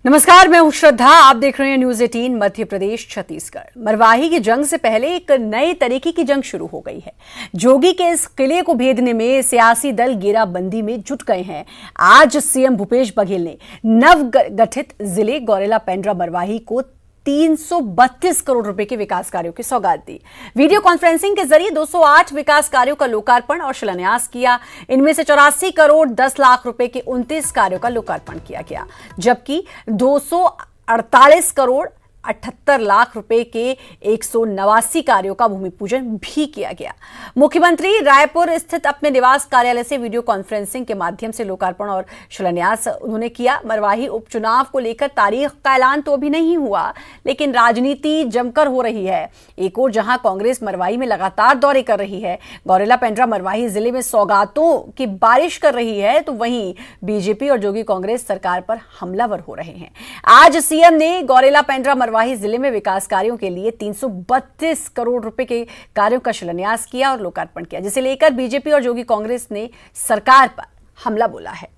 नमस्कार, मैं हूं श्रद्धा। आप देख रहे हैं न्यूज 18 मध्य प्रदेश छत्तीसगढ़। मरवाही की जंग से पहले एक नए तरीके की जंग शुरू हो गई है। जोगी के इस किले को भेदने में सियासी दल घेराबंदी में जुट गए हैं। आज सीएम भूपेश बघेल ने नव गठित जिले गौरेला पेंड्रा मरवाही को 332 करोड़ रुपए के विकास कार्यों की सौगात दी। वीडियो कॉन्फ्रेंसिंग के जरिए 208 विकास कार्यों का लोकार्पण और शिलान्यास किया। इनमें से 84 करोड़ 10 लाख रुपए के 29 कार्यों का लोकार्पण किया गया, जबकि 248 करोड़ 78 लाख रुपए के 189 कार्यों का भूमि पूजन भी किया गया। मुख्यमंत्री रायपुर स्थित अपने निवास कार्यालय से वीडियो कॉन्फ्रेंसिंग के माध्यम से लोकार्पण और शिलान्यास उन्होंने किया। मरवाही उपचुनाव को लेकर तारीख का ऐलान तो अभी नहीं हुआ, लेकिन राजनीति जमकर हो रही है। एक और जहां कांग्रेस मरवाही में लगातार दौरे कर रही है, गौरेला पेंड्रा मरवाही जिले में सौगातों की बारिश कर रही है, तो वहीं बीजेपी और जोगी कांग्रेस सरकार पर हमलावर हो रहे हैं। आज सीएम ने गौरेला पेंड्रा मरवाही जिले में विकास कार्यों के लिए 332 करोड़ रुपए के कार्यों का शिलान्यास किया और लोकार्पण किया, जिसे लेकर बीजेपी और जोगी कांग्रेस ने सरकार पर हमला बोला है।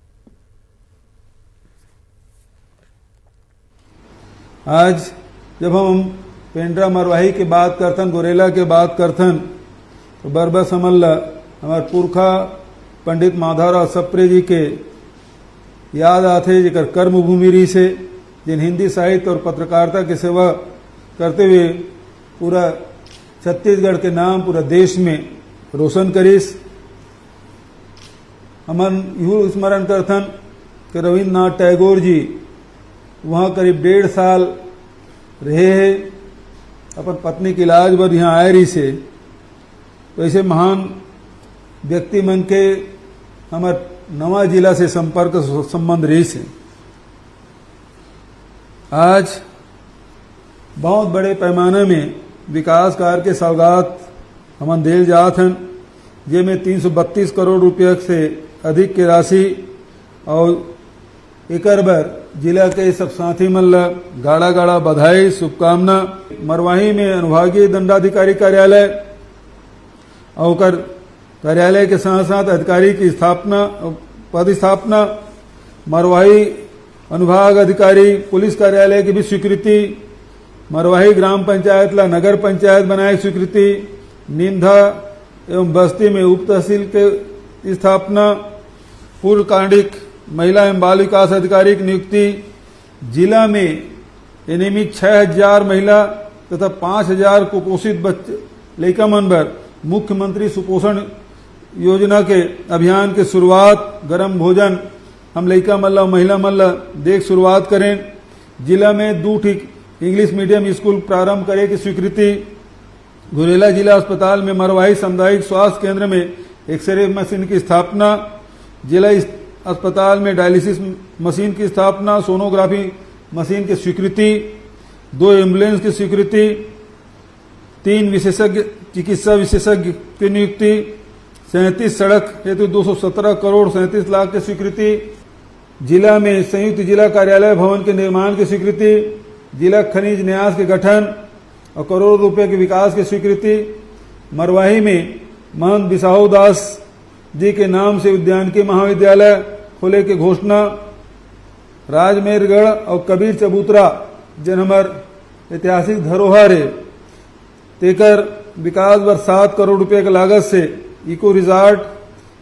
आज जब हम पेंड्रा मरवाही की बात करथन, गोरेला के बात करथन, तो बरबर समझ हमारे पुरखा पंडित माधवराव सप्रे जी के याद आते, जेकर कर्मभूमि रही से, जिन हिंदी साहित्य और पत्रकारिता की सेवा करते हुए पूरा छत्तीसगढ़ के नाम पूरा देश में रोशन करीस। हमन यूँ स्मरण करथन कि रविन्द्रनाथ टैगोर जी वहाँ करीब 1.5 साल रहे हैं, अपन पत्नी के इलाज बर यहाँ आए रही से। तो ऐसे महान व्यक्ति मन के हमार नवा जिला से संपर्क संबंध रही से। आज बहुत बड़े पैमाने में विकास कार्य के सौगात हमन देल जात हन, जेमें 332 करोड़ रुपये से अधिक की राशि और एकर बर जिला के सब साथी मन ला गाड़ा गाड़ा बधाई शुभकामना। मरवाही में अनुभागीय दंडाधिकारी कार्यालय और कार्यालय के साथ साथ अधिकारी की स्थापना पदस्थापना, मरवाही अनुभाग अधिकारी पुलिस कार्यालय की भी स्वीकृति, मरवाही ग्राम पंचायत ला नगर पंचायत बनाए स्वीकृति, निंदा एवं बस्ती में उप तहसील के स्थापना, पूर्व कांडिक महिला एवं बाल विकास अधिकारी की नियुक्ति, जिला में नियमित 6000 महिला तथा 5000 कुपोषित बच्चे लड़का मन पर मुख्यमंत्री सुपोषण योजना के अभियान के शुरुआत, गरम भोजन हम लड़का मल्ला महिला मल्ला देख शुरुआत करें। जिला में 2 इंग्लिश मीडियम स्कूल प्रारंभ करे की स्वीकृति, गुरेला जिला अस्पताल में मरवाही सामुदायिक स्वास्थ्य केंद्र में एक्सरे मशीन की स्थापना, जिला अस्पताल में डायलिसिस मशीन की स्थापना, सोनोग्राफी मशीन की स्वीकृति, 2 एम्बुलेंस की स्वीकृति, 3 विशेषज्ञ चिकित्सा विशेषज्ञ की नियुक्ति, 37 सड़क हेतु 217 करोड़ 37 लाख की स्वीकृति, जिला में संयुक्त जिला कार्यालय भवन के निर्माण की स्वीकृति, जिला खनिज न्यास के गठन और करोड़ रुपए के विकास की स्वीकृति, मरवाही में महंत बिसाहू दास जी के नाम से उद्यानिकी महाविद्यालय खोले की घोषणा, राजमेरगढ़ और कबीर चबूतरा जिन हमार ऐतिहासिक धरोहर है, तेकर विकास बर 7 करोड़ रुपए की लागत से इको रिजॉर्ट,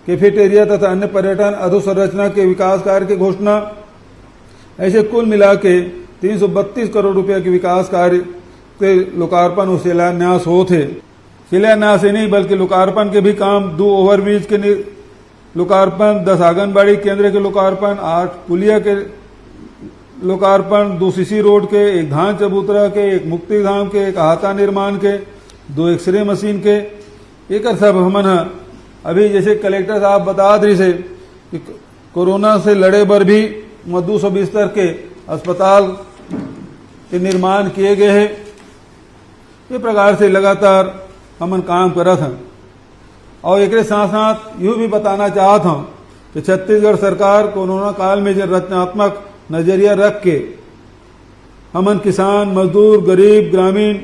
कैफेटेरिया तथा अन्य पर्यटन अधोसंरचना के विकास कार्य की घोषणा। ऐसे कुल मिला के 332 करोड़ रुपए के विकास कार्य के लोकार्पण और शिलान्यास होते। शिलान्यास ही नहीं बल्कि लोकार्पण के भी काम 2 ओवरब्रिज के लोकार्पण, 10 आंगनबाड़ी केंद्र के लोकार्पण, 8 पुलिया के लोकार्पण, 2 सीसी रोड के, 1 धान चबूतरा के, 1 मुक्ति धाम के, 1 अहाता निर्माण के, 2 एक्सरे मशीन के। एक सब हमन अभी जैसे कलेक्टर साहब बता रही से कि कोरोना से लड़े बर भी 200 बिस्तर के अस्पताल के निर्माण किए गए हैं। ये प्रकार से लगातार हमन काम करत हैं। और एक साथ साथ यूँ भी बताना चाहत हूँ कि छत्तीसगढ़ सरकार कोरोना काल में जो रचनात्मक नजरिया रख के हमन किसान, मजदूर, गरीब, ग्रामीण,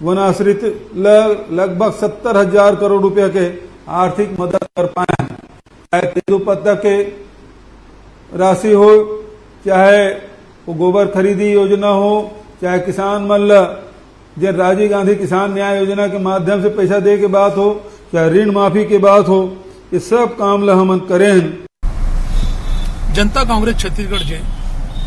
वनाश्रित लगभग 70,000 करोड़ रुपए के आर्थिक मदद कर पाए हैं। चाहे तेंदुपत्ता के राशि हो, चाहे वो गोबर खरीदी योजना हो, चाहे किसान मल्ल जिन राजीव गांधी किसान न्याय योजना के माध्यम से पैसा दे के बात हो, चाहे ऋण माफी की बात हो, ये सब काम ला हम करें। जनता कांग्रेस छत्तीसगढ़ के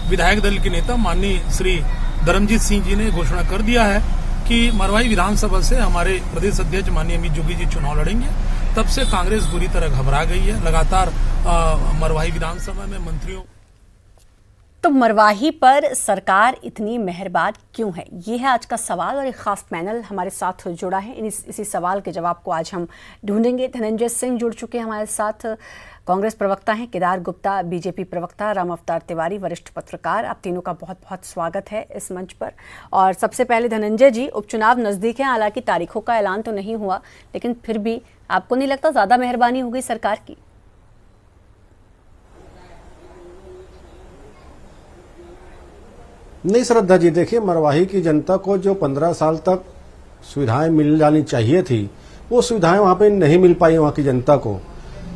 विधायक दल के नेता माननीय श्री धर्मजीत सिंह जी ने घोषणा कर दिया है कि मरवाही विधानसभा से हमारे प्रदेश अध्यक्ष माननीय अमित जोगी जी चुनाव लड़ेंगे। तब से कांग्रेस बुरी तरह घबरा गई है। लगातार मरवाही विधानसभा में मंत्रियों तो मरवाही पर सरकार इतनी मेहरबान क्यों है, ये है आज का सवाल और एक खास पैनल हमारे साथ जुड़ा है। इसी सवाल के जवाब को आज हम ढूंढेंगे। धनंजय सिंह जुड़ चुके हैं हमारे साथ, कांग्रेस प्रवक्ता हैं, केदार गुप्ता बीजेपी प्रवक्ता, राम अवतार तिवारी वरिष्ठ पत्रकार। आप तीनों का बहुत बहुत स्वागत है इस मंच पर। और सबसे पहले धनंजय जी, उपचुनाव नजदीक है, हालांकि तारीखों का ऐलान तो नहीं हुआ, लेकिन फिर भी आपको नहीं लगता ज्यादा मेहरबानी हो गई सरकार की? नहीं श्रद्धा जी, देखिए मरवाही की जनता को जो 15 साल तक सुविधाएं मिल जानी चाहिए थी, वो सुविधाएं वहां पे नहीं मिल पाई वहां की जनता को।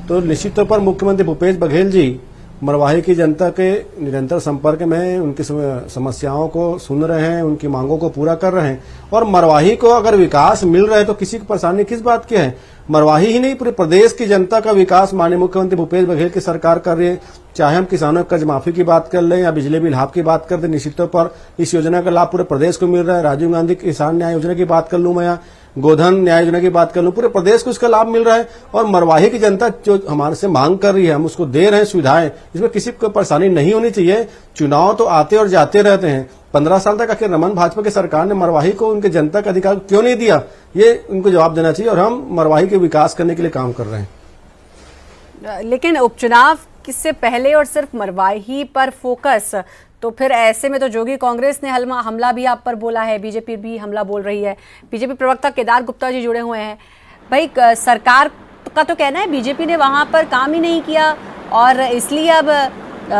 तो निश्चित तौर पर मुख्यमंत्री भूपेश बघेल जी मरवाही की जनता के निरंतर संपर्क में, उनकी समस्याओं को सुन रहे हैं, उनकी मांगों को पूरा कर रहे हैं। और मरवाही को अगर विकास मिल रहा है तो किसी को परेशानी किस बात की है? मरवाही ही नहीं, पूरे प्रदेश की जनता का विकास माननीय मुख्यमंत्री भूपेश बघेल की सरकार कर रही है। चाहे हम किसानों के कर्ज माफी की बात कर लें या बिजली बिल हाफ की बात कर दें, निश्चित तौर पर इस योजना का लाभ पूरे प्रदेश को मिल रहा है। राजीव गांधी किसान न्याय योजना की बात कर लूं मैं, या गोधन न्याय योजना की बात कर लूं, पूरे प्रदेश को इसका लाभ मिल रहा है। और मरवाही की जनता जो हमारे से मांग कर रही है, हम उसको दे रहे हैं सुविधाएं, इसमें किसी को परेशानी नहीं होनी चाहिए। चुनाव तो आते और जाते रहते हैं। 15 साल तक आखिर रमन भाजपा की सरकार ने मरवाही को उनके जनता का अधिकार क्यों नहीं दिया, ये उनको जवाब देना चाहिए। और हम मरवाही के विकास करने के लिए काम कर रहे हैं। लेकिन उपचुनाव किससे पहले और सिर्फ मरवाही पर फोकस, तो फिर ऐसे में तो जोगी कांग्रेस ने हमला भी आप पर बोला है, बीजेपी भी हमला बोल रही है। बीजेपी प्रवक्ता केदार गुप्ता जी जुड़े हुए हैं। भाई, सरकार का तो कहना है बीजेपी ने वहां पर काम ही नहीं किया और इसलिए अब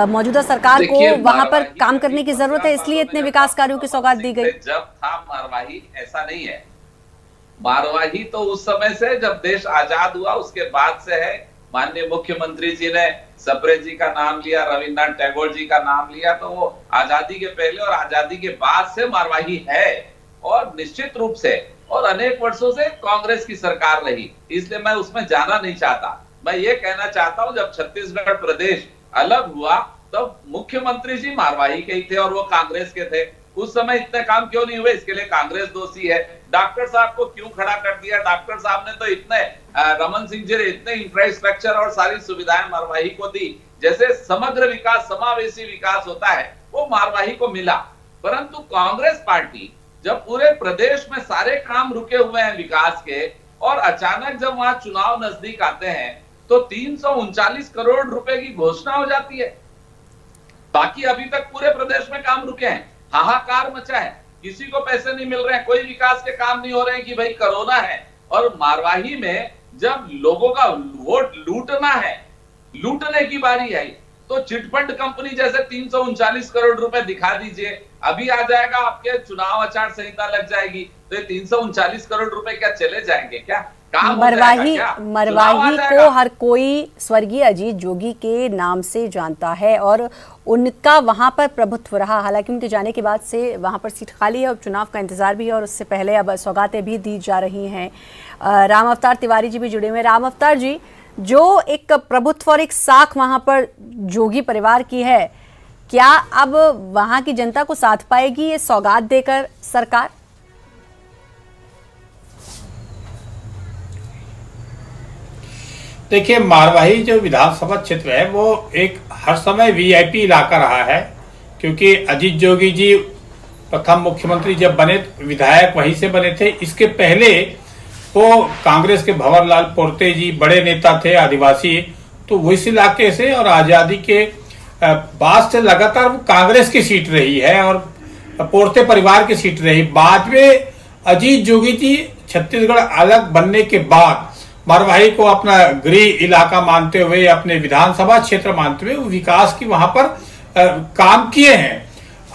मौजूदा सरकार को वहां पर काम करने की जरूरत है, इसलिए इतने विकास कार्यों की सौगात दी गई। जब था मरवाही, ऐसा नहीं है। मरवाही तो उस समय से जब देश आजाद हुआ उसके बाद से है। माननीय मुख्यमंत्री जी ने सप्रे जी का नाम लिया, रविन्द्रनाथ टैगोर जी का नाम लिया, तो वो आजादी के पहले और आजादी के बाद से मरवाही है। और निश्चित रूप से और अनेक वर्षों से कांग्रेस की सरकार रही, इसलिए मैं उसमें जाना नहीं चाहता। मैं ये कहना चाहता हूं, जब छत्तीसगढ़ प्रदेश अलग हुआ तब मुख्यमंत्री जी मरवाही के ही थे और वो कांग्रेस के थे। उस समय इतने काम क्यों नहीं हुए, इसके लिए कांग्रेस दोषी है। डॉक्टर साहब को क्यों खड़ा कर दिया? डॉक्टर साहब ने तो इतने, रमन सिंह जी ने इतने इंफ्रास्ट्रक्चर और सारी सुविधाएं मरवाही को दी। जैसे समग्र विकास, समावेशी विकास होता है, वो मरवाही को मिला। परंतु कांग्रेस पार्टी जब पूरे प्रदेश में सारे काम रुके हुए हैं विकास के, और अचानक जब वहां चुनाव नजदीक आते हैं तो 339 करोड़ रुपए की घोषणा हो जाती है। बाकी अभी तक पूरे प्रदेश में काम रुके हैं, हाहाकार मचा है, किसी को पैसे नहीं मिल रहे हैं, कोई विकास के काम नहीं हो रहे हैं कि भाई कोरोना है। और मरवाही में जब लोगों का वोट लूटना है, लूटने की बारी आई, तो चिटफंड कंपनी जैसे 339 करोड़ रुपए दिखा दीजिए, अभी आ जाएगा, आपके चुनाव आचार संहिता लग जाएगी, तो ये 339 करोड़ रुपए क्या चले जाएंगे क्या? मरवाही को हर कोई स्वर्गीय अजीत जोगी के नाम से जानता है और उनका वहां पर प्रभुत्व रहा। हालांकि उनके जाने के बाद से वहां पर सीट खाली है और चुनाव का इंतजार भी है और उससे पहले अब सौगातें भी दी जा रही हैं। राम अवतार तिवारी जी भी जुड़े हुए हैं। राम अवतार जी, जो एक प्रभुत्व और एक साख वहां पर जोगी परिवार की है, क्या अब वहां की जनता को साथ पाएगी ये सौगात देकर सरकार? देखिए, मरवाही जो विधानसभा क्षेत्र है वो एक हर समय वीआईपी इलाका रहा है, क्योंकि अजीत जोगी जी प्रथम मुख्यमंत्री जब बने, विधायक वहीं से बने थे। इसके पहले वो कांग्रेस के भंवरलाल पोर्ते जी बड़े नेता थे, आदिवासी, तो वो इस इलाके से, और आजादी के बाद से लगातार वो कांग्रेस की सीट रही है और पोर्ते परिवार की सीट रही। बाद में अजीत जोगी जी छत्तीसगढ़ अलग बनने के बाद मरवाही को अपना गृह इलाका मानते हुए, अपने विधानसभा क्षेत्र मानते हुए विकास की वहां पर काम किए हैं।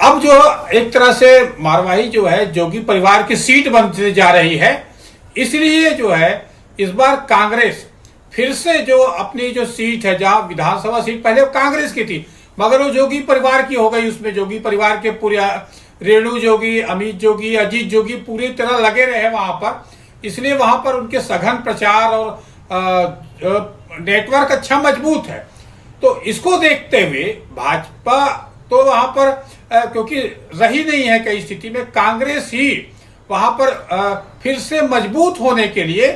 अब जो एक तरह से मरवाही जो है जोगी परिवार की सीट बनते जा रही है, इसलिए जो है इस बार कांग्रेस फिर से जो अपनी जो सीट है, जहां विधानसभा सीट पहले कांग्रेस की थी, मगर वो जोगी परिवार की हो गई, उसमें जोगी परिवार के पूरे रेणु जोगी, अमित जोगी, अजीत जोगी पूरी तरह लगे रहे वहां पर, इसलिए वहां पर उनके सघन प्रचार और नेटवर्क अच्छा मजबूत है। तो इसको देखते हुए भाजपा तो वहां पर क्योंकि रही नहीं है कई स्थिति में, कांग्रेस ही वहां पर फिर से मजबूत होने के लिए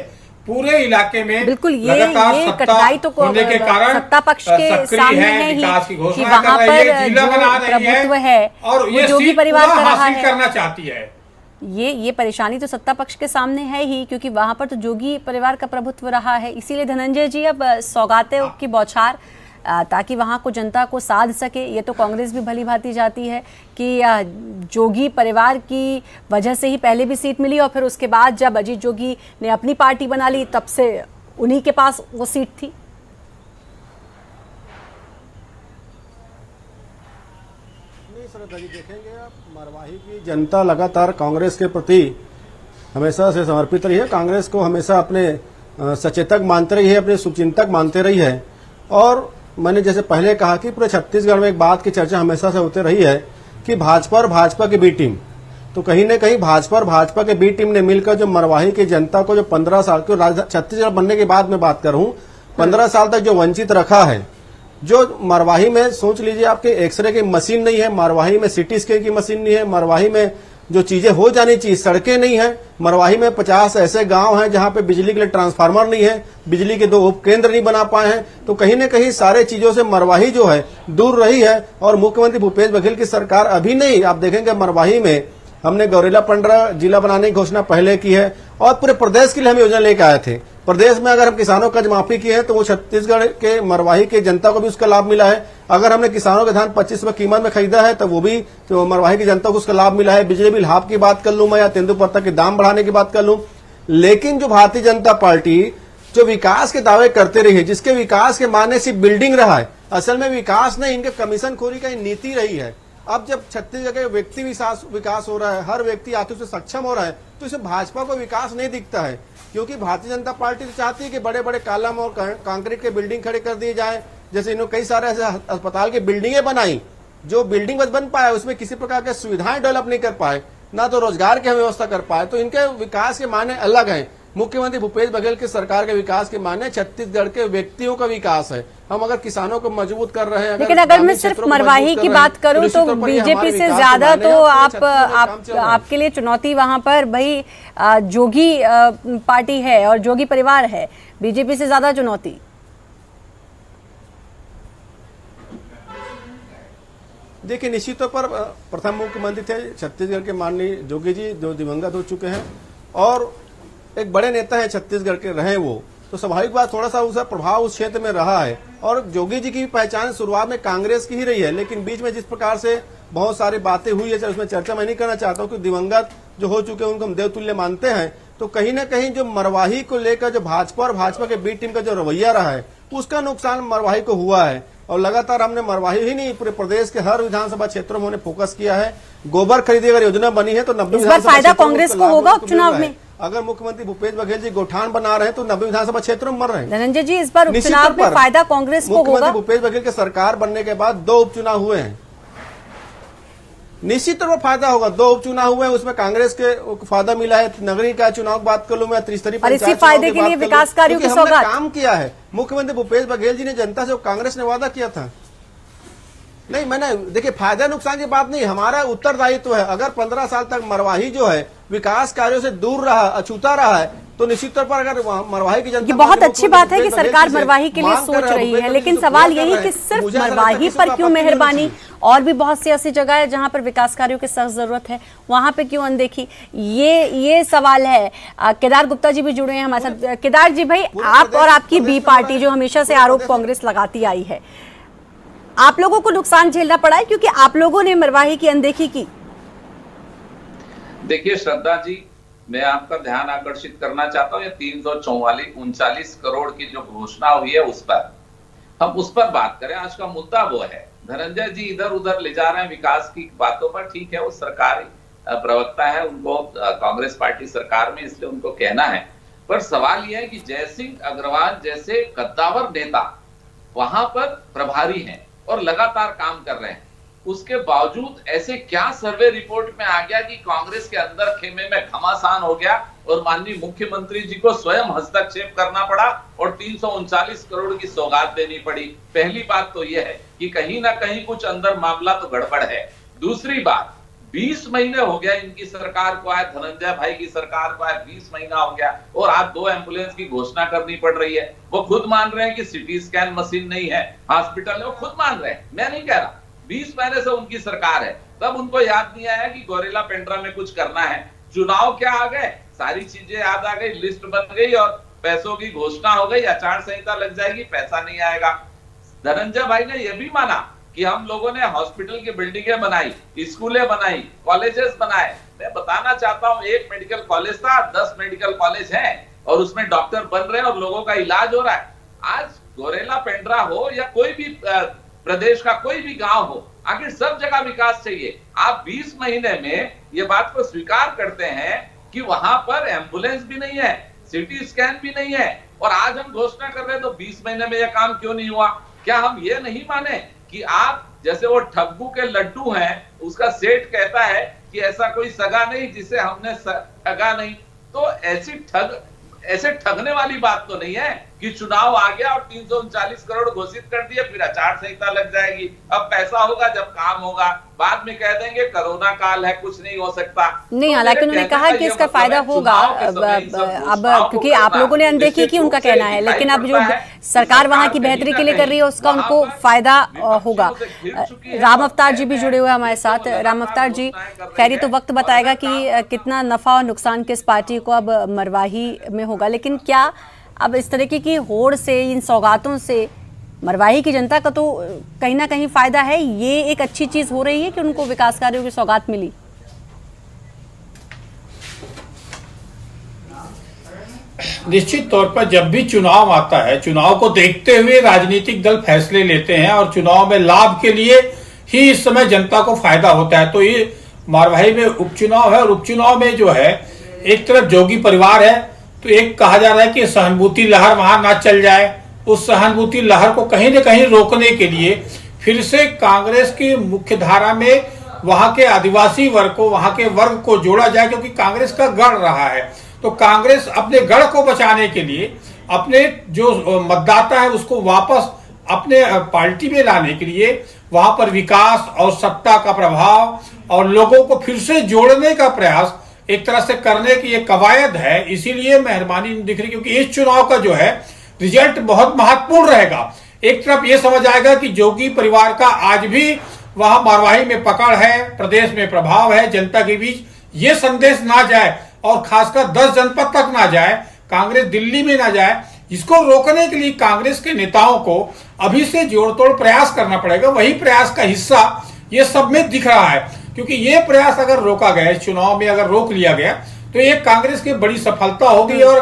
पूरे इलाके में बिल्कुल ये कठिनाई तो होने के कारण सत्ता पक्ष के सामने है ही कि वहां पर जो प्रभुत्व है और वो जोगी परिवार का रहा है, करना चाहती है। ये परेशानी तो सत्ता पक्ष के सामने है ही, क्योंकि वहां पर तो जोगी परिवार का प्रभुत्व रहा है। इसीलिए धनंजय जी अब सौगातें की बौछार, ताकि वहां को जनता को साध सके। ये तो कांग्रेस भी भली भांति जाती है कि जोगी परिवार की वजह से ही पहले भी सीट मिली और फिर उसके बाद जब अजीत जोगी ने अपनी पार्टी बना ली तब से उन्हीं के पास वो सीट थी। नहीं श्रद्धा जी, देखेंगे आप मरवाही की जनता लगातार कांग्रेस के प्रति हमेशा से समर्पित रही है, कांग्रेस को हमेशा अपने सचेतक मानते रही है, अपने शुभचिंतक मानते रही है। और मैंने जैसे पहले कहा कि पूरे छत्तीसगढ़ में एक बात की चर्चा हमेशा से होती रही है कि भाजपा और भाजपा की बी टीम, तो कहीं न कहीं भाजपा और भाजपा के बी टीम ने मिलकर जो मरवाही की जनता को जो 15 साल की छत्तीसगढ़ बनने के बाद में बात कर रहा हूं, 15 साल तक जो वंचित रखा है, जो मरवाही में सोच लीजिए आपके एक्सरे की मशीन नहीं है, मरवाही में सिटी स्कैन की मशीन नहीं है, मरवाही में जो चीजें हो जानी चाहिए सड़कें नहीं है, मरवाही में 50 ऐसे गांव हैं जहां पे बिजली के लिए ट्रांसफार्मर नहीं है, बिजली के 2 उपकेंद्र नहीं बना पाए हैं। तो कहीं न कहीं सारे चीजों से मरवाही जो है दूर रही है। और मुख्यमंत्री भूपेश बघेल की सरकार अभी नहीं, आप देखेंगे मरवाही में हमने गौरेला पंडरा जिला बनाने की घोषणा पहले की है और पूरे प्रदेश के लिए हम योजना लेकर आए थे। प्रदेश में अगर हम किसानों कर्ज माफी की है तो वो छत्तीसगढ़ के मरवाही के जनता को भी उसका लाभ मिला है। अगर हमने किसानों के धान 25 रुपए कीमत में खरीदा है तो वो भी तो मरवाही की जनता को उसका लाभ मिला है। बिजली बिल हाफ की बात कर लूं मैं या तेंदुपत्ता के दाम बढ़ाने की बात कर लूं, लेकिन जो भारतीय जनता पार्टी जो विकास के दावे करते रही है, जिसके विकास के माने सिर्फ बिल्डिंग रहा है, असल में विकास नहीं, इनके कमीशन खोरी का नीति रही है। अब जब छत्तीसगढ़ के व्यक्ति विकास हो रहा है, हर व्यक्ति आर्थिक से सक्षम हो रहा है, तो इसमें भाजपा को विकास नहीं दिखता है। क्योंकि भारतीय जनता पार्टी तो चाहती है कि बड़े बड़े कॉलम और कंक्रीट के बिल्डिंग खड़े कर दिए जाए। जैसे इन्होंने कई सारे ऐसे अस्पताल की बिल्डिंगें बनाई, जो बिल्डिंग बस बन पाया उसमें किसी प्रकार के सुविधाएं डेवलप नहीं कर पाए, ना तो रोजगार की व्यवस्था कर पाए। तो इनके विकास के माने अलग हैं। मुख्यमंत्री भूपेश बघेल की सरकार के विकास के माने छत्तीसगढ़ के व्यक्तियों का विकास है। हम अगर किसानों को मजबूत कर रहे हैं, लेकिन अगर मैं सिर्फ मरवाही की बात करूं तो बीजेपी से ज्यादा तो आपके लिए चुनौती वहां पर भाई जोगी पार्टी है और जोगी परिवार है, बीजेपी से ज्यादा चुनौती। देखिए, निश्चित तौर पर प्रथम मुख्यमंत्री थे छत्तीसगढ़ के माननीय जोगी जी, जो दिवंगत हो चुके हैं और एक बड़े नेता है छत्तीसगढ़ के रहे वो, तो स्वाभाविक बात थोड़ा सा उसका प्रभाव उस क्षेत्र में रहा है। और जोगी जी की पहचान शुरुआत में कांग्रेस की ही रही है, लेकिन बीच में जिस प्रकार से बहुत सारी बातें हुई है, उसमें चर्चा मैं नहीं करना चाहता हूँ कि दिवंगत जो हो चुके हैं उनको हम देवतुल्य मानते हैं। तो कहीं ना कहीं जो मरवाही को लेकर जो भाजपा और भाजपा के बी टीम का जो रवैया रहा है, उसका नुकसान मरवाही को हुआ है। और लगातार हमने मरवाही ही नहीं, पूरे प्रदेश के हर विधानसभा क्षेत्रों में फोकस किया है। गोबर खरीदी अगर योजना बनी है तो 90 विधानसभा फायदा कांग्रेस को होगा उपचुनाव में। अगर मुख्यमंत्री भूपेश बघेल जी गोठान बना रहे हैं तो 90 विधानसभा क्षेत्रों में मर रहे हैं। धनंजय जी, इस बार उपचुनाव में फायदा कांग्रेस को होगा। मुख्यमंत्री भूपेश बघेल के सरकार बनने के बाद 2 उपचुनाव हुए हैं, निश्चित तौर पर फायदा होगा। 2 उपचुनाव हुए हैं, उसमें कांग्रेस के फायदा मिला है। नगरीय का चुनाव की बात कर लूं मैं, त्रिस्तरीय पंचायत फायदे के लिए विकास कार्यों की सौगात काम किया है। मुख्यमंत्री भूपेश बघेल जी ने जनता से कांग्रेस ने वादा किया था। नहीं, मैंने देखिए फायदा नुकसान की बात नहीं, हमारा उत्तरदायित्व है। अगर 15 साल तक मरवाही जो है विकास कार्यों से दूर रहा, अछूता रहा है, तो निश्चित तौर पर अगर मरवाही की जनता, ये बहुत अच्छी बात है कि सरकार मरवाही के लिए सोच रही है, लेकिन सवाल यही कि सिर्फ मरवाही पर क्यों मेहरबानी, और भी बहुत सी ऐसी जगह है जहां पर विकास कार्यों की सख्त जरूरत है, वहां पे क्यों अनदेखी, ये सवाल है। केदार गुप्ता जी भी जुड़े हैं हमारे साथ। केदार जी भाई, आप और आपकी बी पार्टी जो हमेशा से आरोप कांग्रेस लगाती आई है, आप लोगों को नुकसान झेलना पड़ा है क्योंकि आप लोगों ने मरवाही की अनदेखी की। देखिए श्रद्धा जी, मैं आपका ध्यान आकर्षित करना चाहता हूँ, ये 339 करोड़ की जो घोषणा हुई है उस पर हम उस पर बात करें। आज का मुद्दा वो है, धनंजय जी इधर उधर ले जा रहे हैं विकास की बातों पर, ठीक है, वो सरकारी प्रवक्ता है, उनको कांग्रेस पार्टी सरकार में, इसलिए उनको कहना है। पर सवाल यह है कि जयसिंह अग्रवाल जैसे कद्दावर नेता वहां पर प्रभारी हैं, और लगातार काम कर रहे हैं। उसके बावजूद ऐसे क्या सर्वे रिपोर्ट में आ गया कि कांग्रेस के अंदर खेमे में घमासान हो गया और माननीय मुख्यमंत्री जी को स्वयं हस्तक्षेप करना पड़ा और 339 करोड़ की सौगात देनी पड़ी। पहली बात तो यह है कि कहीं ना कहीं कुछ अंदर मामला तो गड़बड़ है। दूसरी बात, 20 महीने हो गया इनकी सरकार को आए, धनंजय भाई की सरकार को आए 20 महीना हो गया और आज 2 एम्बुलेंस की घोषणा करनी पड़ रही है। वो खुद मान रहे हैं कि सिटी स्कैन मशीन नहीं है हॉस्पिटल में, वो खुद मान रहे हैं, मैं नहीं कह रहा। 20 महीने से उनकी सरकार है, तब उनको याद नहीं आया कि गौरेला पेंड्रा में कुछ करना है। चुनाव क्या आ गए, सारी चीजें याद आ गई, लिस्ट बन गई और पैसों की घोषणा हो गई, आचार संहिता लग जाएगी, पैसा नहीं आएगा। धनंजय भाई ने यह भी माना कि हम लोगों ने हॉस्पिटल की बिल्डिंगें बनाई, स्कूलें बनाई, कॉलेजेस बनाए। मैं बताना चाहता हूं, एक मेडिकल कॉलेज था, 10 मेडिकल कॉलेज हैं और उसमें डॉक्टर बन रहे हैं और लोगों का इलाज हो रहा है। आज गौरेला पेंड्रा हो या कोई भी प्रदेश का कोई भी गांव हो, आखिर सब जगह विकास चाहिए। आप 20 महीने में ये बात को स्वीकार करते हैं कि वहां पर एम्बुलेंस भी नहीं है, सिटी स्कैन भी नहीं है और आज हम घोषणा कर रहे हैं, तो 20 महीने में यह काम क्यों नहीं हुआ? क्या हम ये नहीं माने कि आप जैसे वो ठग्गू के लड्डू हैं, उसका सेठ कहता है कि ऐसा कोई सगा नहीं जिसे हमने ठगा नहीं। तो ऐसे ठगने वाली बात तो नहीं है कि चुनाव आ गया और 339 करोड़ घोषित कर दिए, फिर आचार संहिता लग जाएगी। अब पैसा होगा जब काम होगा, बाद में कह देंगे कोरोना काल है, कुछ नहीं हो सकता। नहीं, हालांकि उन्होंने कहा कि इसका फायदा होगा अब क्योंकि आप लोगों ने अनदेखी की, उनका कहना है, लेकिन अब जो सरकार वहां की बेहतरी के लिए कर रही है उसका उनको फायदा होगा। राम अवतार जी भी जुड़े हुए हमारे साथ। राम अवतार जी, खैर ये तो वक्त बताएगा कि कितना नफा और नुकसान किस पार्टी को अब मरवाही में होगा, लेकिन क्या अब इस तरीके की होड़ से, इन सौगातों से मरवाही की जनता का तो कहीं ना कहीं फायदा है? ये एक अच्छी चीज हो रही है कि उनको विकास कार्यों की सौगात मिली? निश्चित तौर पर जब भी चुनाव आता है, चुनाव को देखते हुए राजनीतिक दल फैसले लेते हैं और चुनाव में लाभ के लिए ही इस समय जनता को फायदा होता है। तो ये मरवाही में उपचुनाव है और उपचुनाव में जो है, एक तरफ जोगी परिवार है, तो एक कहा जा रहा है कि सहानुभूति लहर वहां ना चल जाए। उस सहानुभूति लहर को कहीं न कहीं रोकने के लिए फिर से कांग्रेस की मुख्य धारा में वहां के आदिवासी वर्ग को, वहां के वर्ग को जोड़ा जाए, क्योंकि कांग्रेस का गढ़ रहा है। तो कांग्रेस अपने गढ़ को बचाने के लिए, अपने जो मतदाता है उसको वापस अपने पार्टी में लाने के लिए वहां पर विकास और सत्ता का प्रभाव और लोगों को फिर से जोड़ने का प्रयास एक तरह से करने की ये कवायद है। इसीलिए मेहरबानी दिख रही, क्योंकि इस चुनाव का जो है रिजल्ट बहुत महत्वपूर्ण रहेगा। एक तरफ ये समझ आएगा कि जोगी परिवार का आज भी वहां मरवाही में पकड़ है, प्रदेश में प्रभाव है, जनता के बीच ये संदेश ना जाए और खासकर 10 जनपद तक ना जाए, कांग्रेस दिल्ली में ना जाए। इसको रोकने के लिए कांग्रेस के नेताओं को अभी से जोड़तोड़ प्रयास करना पड़ेगा। वही प्रयास का हिस्सा ये सब में दिख रहा है, क्योंकि ये प्रयास अगर रोका गया, इस चुनाव में अगर रोक लिया गया, तो ये कांग्रेस की बड़ी सफलता होगी और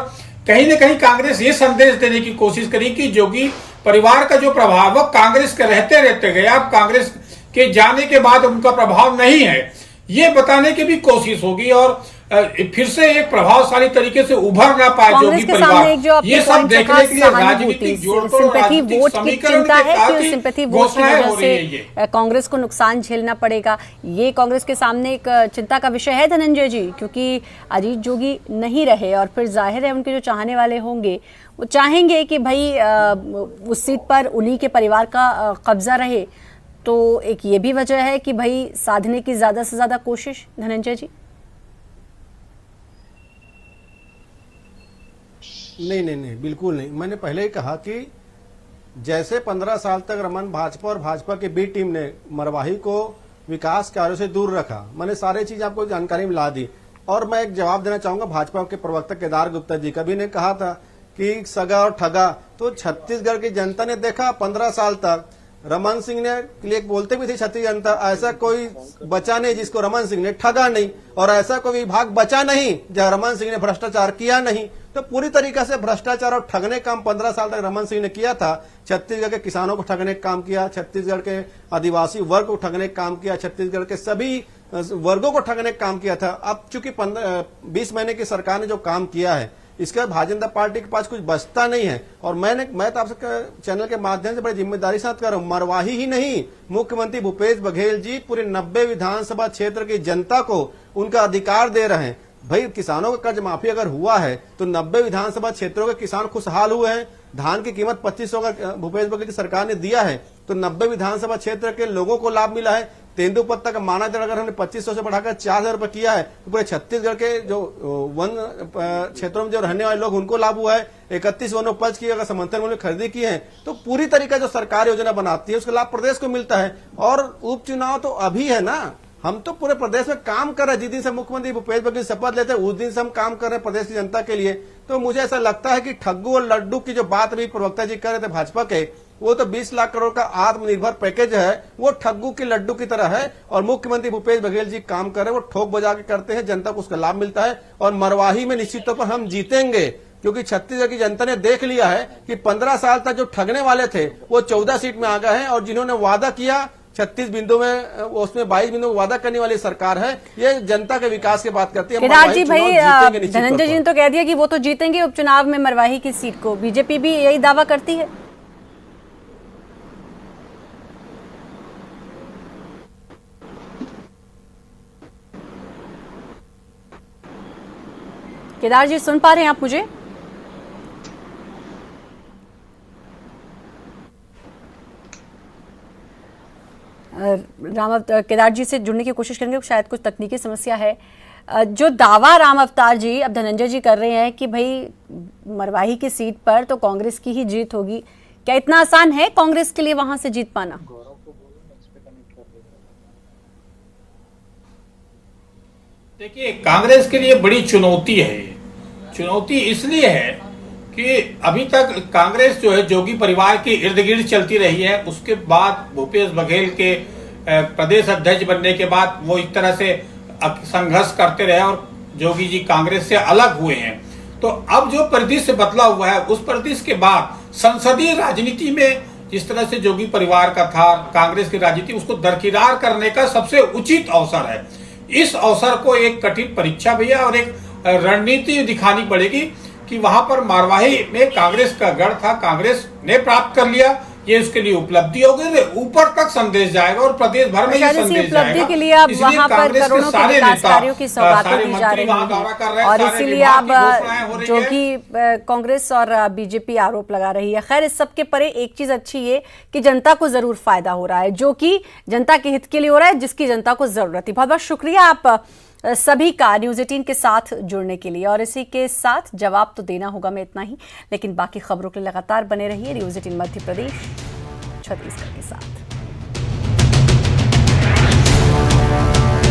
कहीं न कहीं कांग्रेस ये संदेश देने की कोशिश करी कि जोगी परिवार का जो प्रभाव है कांग्रेस के रहते गया, अब कांग्रेस के जाने के बाद उनका प्रभाव नहीं है, ये बताने की भी कोशिश होगी और फिर से एक प्रभावशाली तरीके से उभर ना पाए जोगी परिवार। ये सब देखने के लिए राजनीतिक सिंपैथी वोट की चिंता है कि सिंपैथी वोट की वजह से कांग्रेस को नुकसान झेलना पड़ेगा। ये कांग्रेस के सामने एक चिंता का विषय है धनंजय जी, क्योंकि अजीत जोगी नहीं रहे और फिर जाहिर है उनके जो चाहने वाले होंगे वो चाहेंगे कि भाई उस सीट पर उन्हीं के परिवार का कब्जा रहे। तो एक ये भी वजह है कि भाई साधने की ज्यादा से ज्यादा कोशिश। धनंजय जी, नहीं, बिल्कुल नहीं। मैंने पहले ही कहा कि जैसे 15 साल तक रमन भाजपा और भाजपा की बी टीम ने मरवाही को विकास कार्यों से दूर रखा, मैंने सारी चीज आपको जानकारी में ला दी। और मैं एक जवाब देना चाहूंगा भाजपा के प्रवक्ता केदार गुप्ता जी का भी ने कहा था कि सगा और ठगा, तो छत्तीसगढ़ की जनता ने देखा 15 साल तक रमन सिंह ने लिए बोलते भी थे छत्तीस जनता, ऐसा कोई बचा नहीं जिसको रमन सिंह ने ठगा नहीं, और ऐसा कोई विभाग बचा नहीं जहां रमन सिंह ने भ्रष्टाचार किया नहीं। तो पूरी तरीके से भ्रष्टाचार और ठगने काम 15 साल तक रमन सिंह ने किया था। छत्तीसगढ़ के किसानों को ठगने का काम किया, छत्तीसगढ़ के आदिवासी वर्ग को ठगने का काम किया, छत्तीसगढ़ के सभी वर्गों को ठगने का काम किया था। अब चूंकि 20 महीने की सरकार ने जो काम किया है, इसके बाद भारतीय जनता पार्टी के पास कुछ बचता नहीं है। और मैं तो आपसे चैनल के माध्यम से बड़ी जिम्मेदारी साथ कर रहा हूँ, मरवाही ही नहीं, मुख्यमंत्री भूपेश बघेल जी पूरे 90 विधानसभा क्षेत्र की जनता को उनका अधिकार दे रहे हैं। भाई किसानों का कर्ज माफी अगर हुआ है तो 90 विधानसभा क्षेत्रों के किसान खुशहाल हुए हैं। धान की कीमत 2500 का भूपेश बघेल की सरकार ने दिया है तो 90 विधानसभा क्षेत्र के लोगों को लाभ मिला है। तेंदुपत्ता का मानक दर अगर हमने 2500 से बढ़ाकर 4000 रुपए किया है तो पूरे छत्तीसगढ़ के जो वन क्षेत्रों में जो रहने वाले लोग उनको लाभ हुआ है। 31 वनोपज की अगर समर्थन मूल्य खरीदी की है तो पूरी तरीका जो सरकार योजना बनाती है उसका लाभ प्रदेश को मिलता है। और उपचुनाव तो अभी है ना, हम तो पूरे प्रदेश में काम कर रहे हैं। जिस दिन से मुख्यमंत्री भूपेश बघेल शपथ लेते हैं उस दिन से हम काम कर रहे हैं प्रदेश की जनता के लिए। तो मुझे ऐसा लगता है कि ठग्गू और लड्डू की जो बात अभी प्रवक्ता जी कर रहे थे भाजपा के, वो तो 20 लाख करोड़ का आत्मनिर्भर पैकेज है, वो ठग्गू की लड्डू की तरह है। और मुख्यमंत्री भूपेश बघेल जी काम कर रहे हैं, वो ठोक बजा के करते हैं, जनता को उसका लाभ मिलता है। और मरवाही में निश्चित तौर पर हम जीतेंगे क्योंकि छत्तीसगढ़ की जनता ने देख लिया है कि 15 साल तक जो ठगने वाले थे वो 14 सीट में आ गए हैं। और जिन्होंने वादा किया 36 बिंदु में, उसमें 22 बिंदु में वादा करने वाली सरकार है। ये जनता के विकास की बात करती है। केदार जी, भाई धनंजय जी ने तो कह दिया कि वो तो जीतेंगे उपचुनाव में मरवाही की सीट को, बीजेपी भी यही दावा करती है। केदार जी सुन पा रहे हैं आप मुझे? केदार जी से जुड़ने की कोशिश करेंगे, शायद कुछ तकनीकी समस्या है। जो दावा राम अवतार जी अब धनंजय जी कर रहे हैं कि भाई मरवाही की सीट पर तो कांग्रेस की ही जीत होगी, क्या इतना आसान है कांग्रेस के लिए वहां से जीत पाना? देखिए, कांग्रेस के लिए बड़ी चुनौती है। चुनौती इसलिए है कि अभी तक कांग्रेस जो है जोगी परिवार के इर्द गिर्द चलती रही है। उसके बाद भूपेश बघेल के प्रदेश अध्यक्ष बनने के बाद वो इस तरह से संघर्ष करते रहे और जोगी जी कांग्रेस से अलग हुए हैं। तो अब जो परिदृश्य बदला हुआ है, उस परिदृश्य के बाद संसदीय राजनीति में जिस तरह से जोगी परिवार का था, कांग्रेस की राजनीति उसको दरकिनार करने का सबसे उचित अवसर है। इस अवसर को एक कठिन परीक्षा भी है और एक रणनीति दिखानी पड़ेगी कि वहां पर मरवाही में कांग्रेस का गढ़ था, कांग्रेस ने प्राप्त कर लिया, ये उसके लिए उपलब्धि होगी। ऊपर तक संदेश जाएगा और प्रदेश भर में ये संदेश जाएगा के लिए अब वहां पर करोड़ों के विकास कार्यों की सौगातें दी जा रही हैं और इसीलिए अब जो कि कांग्रेस और बीजेपी आरोप लगा रही है। खैर, इस सब के परे एक चीज अच्छी है कि जनता को जरूर फायदा हो रहा है, जो कि जनता के हित के लिए हो रहा है, जिसकी जनता को जरूरत है। बहुत बहुत शुक्रिया आप सभी का न्यूज़ 18 के साथ जुड़ने के लिए। और इसी के साथ जवाब तो देना होगा मैं इतना ही, लेकिन बाकी खबरों के लिए लगातार बने रहिए न्यूज़ 18 मध्य प्रदेश छत्तीसगढ़ के साथ।